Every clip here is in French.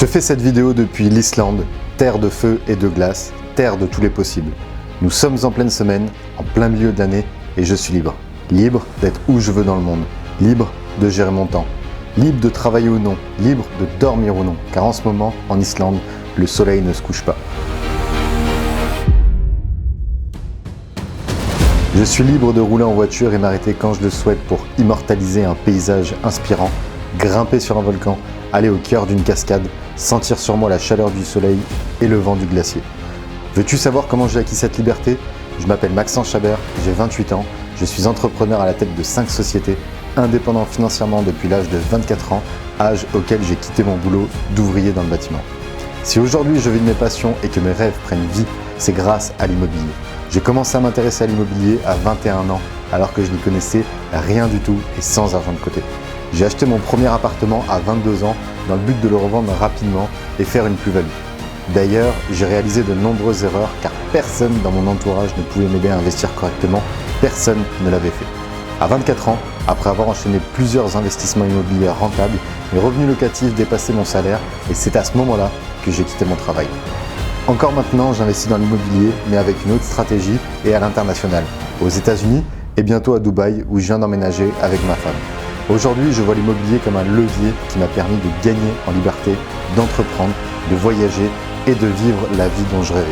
te fais cette vidéo depuis l'Islande, terre de feu et de glace, terre de tous les possibles. Nous sommes en pleine semaine, en plein milieu de l'année, et je suis libre. Libre d'être où je veux dans le monde, libre de gérer mon temps, libre de travailler ou non, libre de dormir ou non, car en ce moment, en Islande, le soleil ne se couche pas. Je suis libre de rouler en voiture et m'arrêter quand je le souhaite pour immortaliser un paysage inspirant, grimper sur un volcan, aller au cœur d'une cascade, sentir sur moi la chaleur du soleil et le vent du glacier. Veux-tu savoir comment j'ai acquis cette liberté ? Je m'appelle Maxence Chabert, j'ai 28 ans, je suis entrepreneur à la tête de 5 sociétés, indépendant financièrement depuis l'âge de 24 ans, âge auquel j'ai quitté mon boulot d'ouvrier dans le bâtiment. Si aujourd'hui je vis de mes passions et que mes rêves prennent vie, c'est grâce à l'immobilier. J'ai commencé à m'intéresser à l'immobilier à 21 ans, alors que je n'y connaissais rien du tout et sans argent de côté. J'ai acheté mon premier appartement à 22 ans dans le but de le revendre rapidement et faire une plus-value. D'ailleurs, j'ai réalisé de nombreuses erreurs car personne dans mon entourage ne pouvait m'aider à investir correctement, personne ne l'avait fait. À 24 ans, après avoir enchaîné plusieurs investissements immobiliers rentables, mes revenus locatifs dépassaient mon salaire et c'est à ce moment-là que j'ai quitté mon travail. Encore maintenant, j'investis dans l'immobilier, mais avec une autre stratégie et à l'international, aux États-Unis et bientôt à Dubaï où je viens d'emménager avec ma femme. Aujourd'hui, je vois l'immobilier comme un levier qui m'a permis de gagner en liberté, d'entreprendre, de voyager et de vivre la vie dont je rêvais.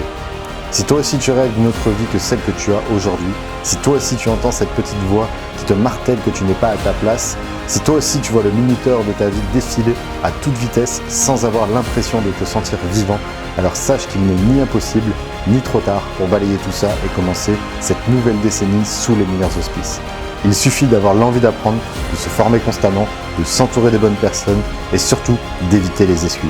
Si toi aussi tu rêves d'une autre vie que celle que tu as aujourd'hui, si toi aussi tu entends cette petite voix qui te martèle que tu n'es pas à ta place, si toi aussi tu vois le minuteur de ta vie défiler à toute vitesse sans avoir l'impression de te sentir vivant, alors sache qu'il n'est ni impossible ni trop tard pour balayer tout ça et commencer cette nouvelle décennie sous les meilleurs auspices. Il suffit d'avoir l'envie d'apprendre, de se former constamment, de s'entourer des bonnes personnes et surtout d'éviter les excuses.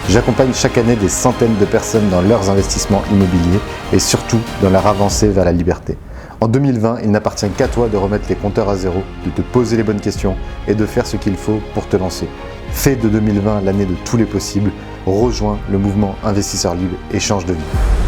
J'accompagne chaque année des centaines de personnes dans leurs investissements immobiliers et surtout dans leur avancée vers la liberté. En 2020, il n'appartient qu'à toi de remettre les compteurs à zéro, de te poser les bonnes questions et de faire ce qu'il faut pour te lancer. Fais de 2020 l'année de tous les possibles, rejoins le mouvement Investisseurs Libres et change de vie.